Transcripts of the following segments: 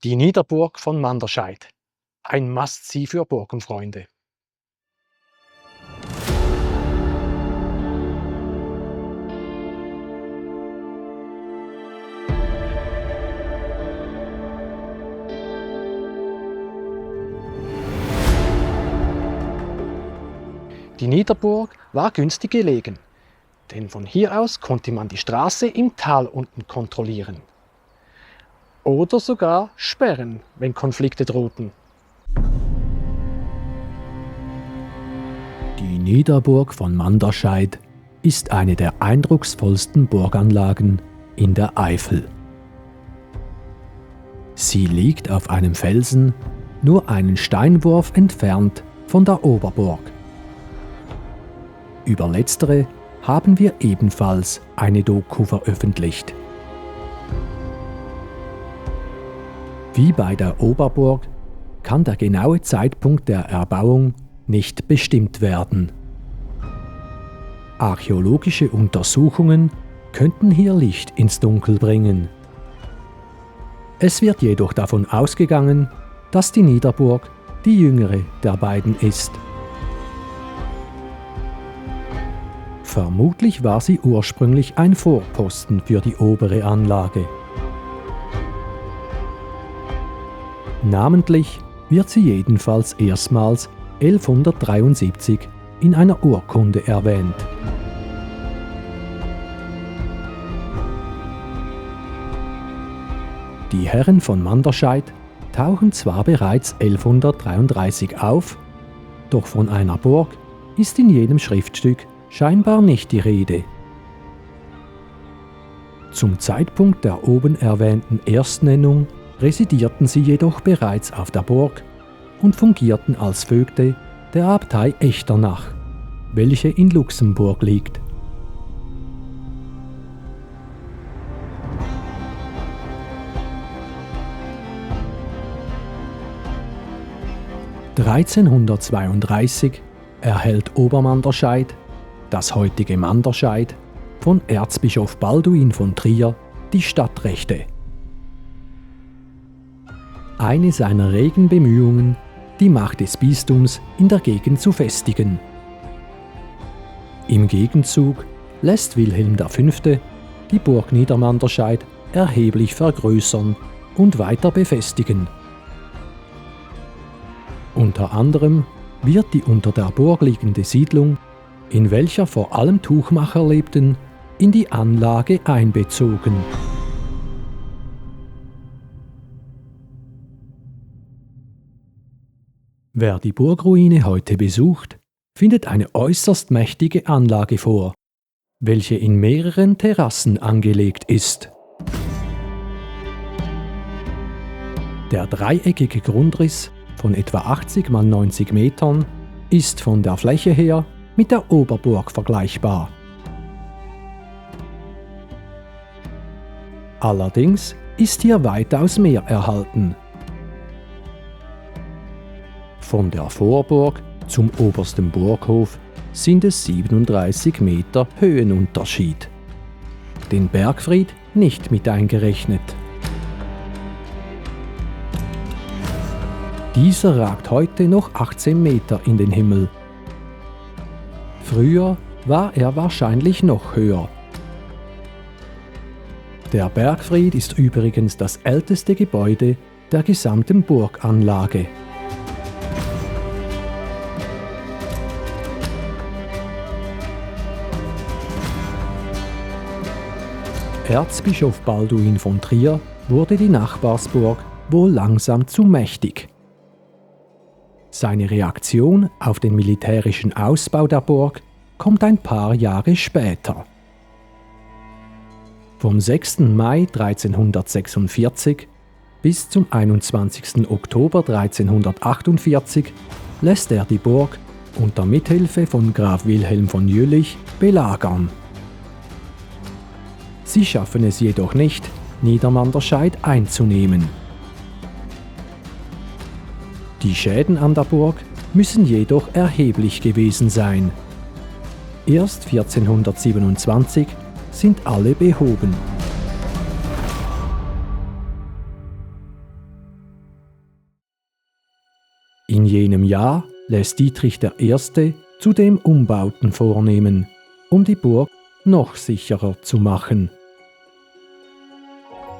Die Niederburg von Manderscheid. Ein Must-See für Burgenfreunde. Die Niederburg war günstig gelegen, denn von hier aus konnte man die Straße im Tal unten kontrollieren. Oder sogar sperren, wenn Konflikte drohten. Die Niederburg von Manderscheid ist eine der eindrucksvollsten Burganlagen in der Eifel. Sie liegt auf einem Felsen, nur einen Steinwurf entfernt von der Oberburg. Über letztere haben wir ebenfalls eine Doku veröffentlicht. Wie bei der Oberburg kann der genaue Zeitpunkt der Erbauung nicht bestimmt werden. Archäologische Untersuchungen könnten hier Licht ins Dunkel bringen. Es wird jedoch davon ausgegangen, dass die Niederburg die jüngere der beiden ist. Vermutlich war sie ursprünglich ein Vorposten für die obere Anlage. Namentlich wird sie jedenfalls erstmals 1173 in einer Urkunde erwähnt. Die Herren von Manderscheid tauchen zwar bereits 1133 auf, doch von einer Burg ist in jedem Schriftstück scheinbar nicht die Rede. Zum Zeitpunkt der oben erwähnten Erstnennung residierten sie jedoch bereits auf der Burg und fungierten als Vögte der Abtei Echternach, welche in Luxemburg liegt. (1332) erhält Obermanderscheid, das heutige Manderscheid, von Erzbischof Balduin von Trier die Stadtrechte. Eine seiner regen Bemühungen, die Macht des Bistums in der Gegend zu festigen. Im Gegenzug lässt Wilhelm V. die Burg Niedermanderscheid erheblich vergrößern und weiter befestigen. Unter anderem wird die unter der Burg liegende Siedlung, in welcher vor allem Tuchmacher lebten, in die Anlage einbezogen. Wer die Burgruine heute besucht, findet eine äußerst mächtige Anlage vor, welche in mehreren Terrassen angelegt ist. Der dreieckige Grundriss von etwa 80 x 90 Metern ist von der Fläche her mit der Oberburg vergleichbar. Allerdings ist hier weitaus mehr erhalten. Von der Vorburg zum obersten Burghof sind es 37 Meter Höhenunterschied. Den Bergfried nicht mit eingerechnet. Dieser ragt heute noch 18 Meter in den Himmel. Früher war er wahrscheinlich noch höher. Der Bergfried ist übrigens das älteste Gebäude der gesamten Burganlage. Erzbischof Balduin von Trier wurde die Nachbarsburg wohl langsam zu mächtig. Seine Reaktion auf den militärischen Ausbau der Burg kommt ein paar Jahre später. Vom 6. Mai 1346 bis zum 21. Oktober 1348 lässt er die Burg unter Mithilfe von Graf Wilhelm von Jüllich belagern. Sie schaffen es jedoch nicht, Niedermanderscheid einzunehmen. Die Schäden an der Burg müssen jedoch erheblich gewesen sein. Erst 1427 sind alle behoben. In jenem Jahr lässt Dietrich I. zudem Umbauten vornehmen, um die Burg noch sicherer zu machen.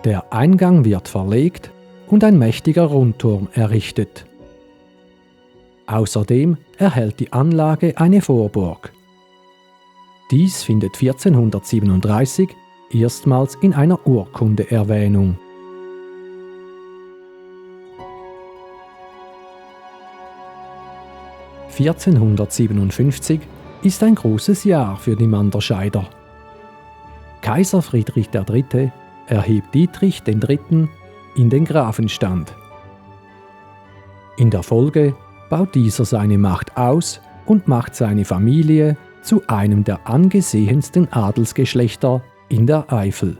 Der Eingang wird verlegt und ein mächtiger Rundturm errichtet. Außerdem erhält die Anlage eine Vorburg. Dies findet 1437 erstmals in einer Urkunde Erwähnung. (1457) ist ein großes Jahr für die Manderscheider. Kaiser Friedrich III. Erhebt Dietrich III. In den Grafenstand. In der Folge baut dieser seine Macht aus und macht seine Familie zu einem der angesehensten Adelsgeschlechter in der Eifel.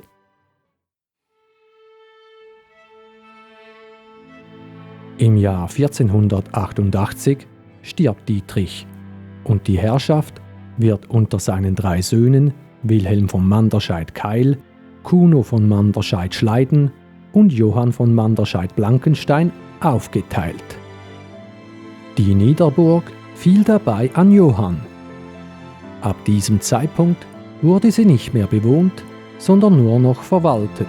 Im Jahr 1488 stirbt Dietrich und die Herrschaft wird unter seinen 3 Söhnen Wilhelm von Manderscheid-Keil, Kuno von Manderscheid-Schleiden und Johann von Manderscheid-Blankenstein aufgeteilt. Die Niederburg fiel dabei an Johann. Ab diesem Zeitpunkt wurde sie nicht mehr bewohnt, sondern nur noch verwaltet.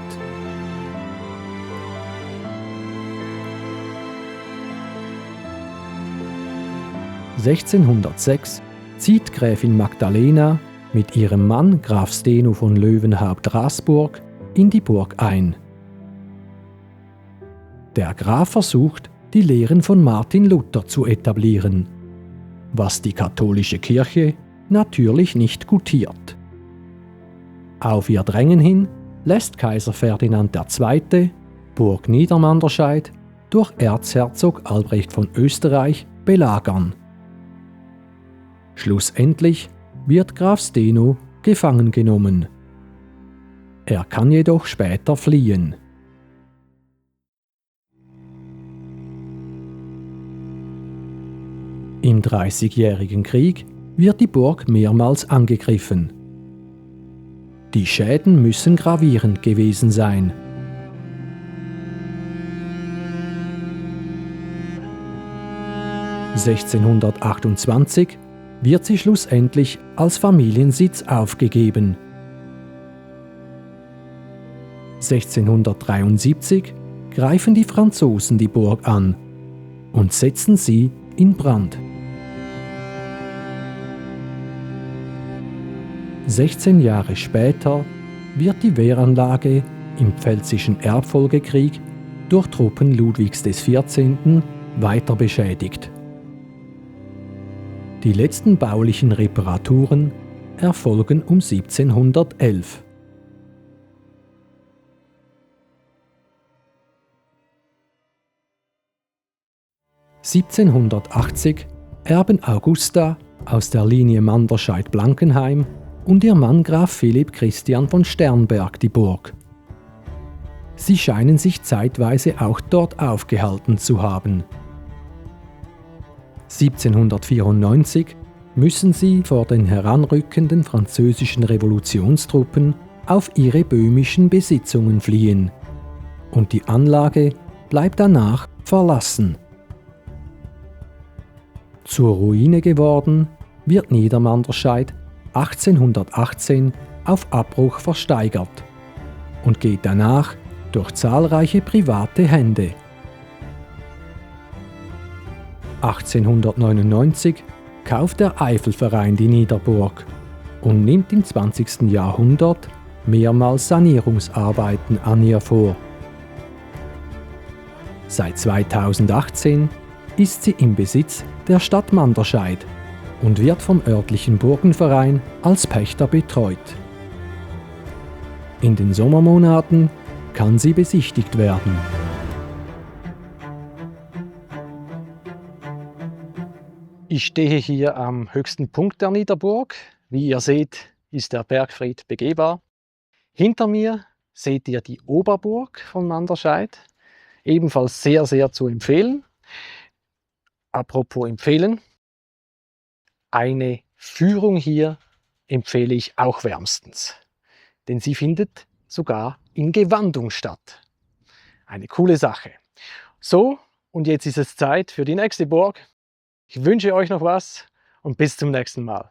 (1606) zieht Gräfin Magdalena mit ihrem Mann Graf Steno von Löwenhaupt-Rasburg in die Burg ein. Der Graf versucht, die Lehren von Martin Luther zu etablieren, was die katholische Kirche natürlich nicht gutiert. Auf ihr Drängen hin lässt Kaiser Ferdinand II. Burg Niedermanderscheid durch Erzherzog Albrecht von Österreich belagern. Schlussendlich wird Graf Steno gefangen genommen. Er kann jedoch später fliehen. Im Dreißigjährigen Krieg wird die Burg mehrmals angegriffen. Die Schäden müssen gravierend gewesen sein. (1628) wird sie schlussendlich als Familiensitz aufgegeben. 1673 greifen die Franzosen die Burg an und setzen sie in Brand. 16 Jahre später wird die Wehranlage im Pfälzischen Erbfolgekrieg durch Truppen Ludwigs XIV. Weiter beschädigt. Die letzten baulichen Reparaturen erfolgen um 1711. (1780) erben Augusta aus der Linie Manderscheid-Blankenheim und ihr Mann Graf Philipp Christian von Sternberg die Burg. Sie scheinen sich zeitweise auch dort aufgehalten zu haben. 1794 müssen sie vor den heranrückenden französischen Revolutionstruppen auf ihre böhmischen Besitzungen fliehen und die Anlage bleibt danach verlassen. Zur Ruine geworden wird Niedermanderscheid 1818 auf Abbruch versteigert und geht danach durch zahlreiche private Hände. 1899 kauft der Eifelverein die Niederburg und nimmt im 20. Jahrhundert mehrmals Sanierungsarbeiten an ihr vor. Seit 2018 ist sie im Besitz der Stadt Manderscheid und wird vom örtlichen Burgenverein als Pächter betreut. In den Sommermonaten kann sie besichtigt werden. Ich stehe hier am höchsten Punkt der Niederburg. Wie ihr seht, ist der Bergfried begehbar. Hinter mir seht ihr die Oberburg von Manderscheid. Ebenfalls sehr, sehr zu empfehlen. Apropos empfehlen, eine Führung hier empfehle ich auch wärmstens. Denn sie findet sogar in Gewandung statt. Eine coole Sache. So Und jetzt ist es Zeit für die nächste Burg. Ich wünsche euch noch was und bis zum nächsten Mal.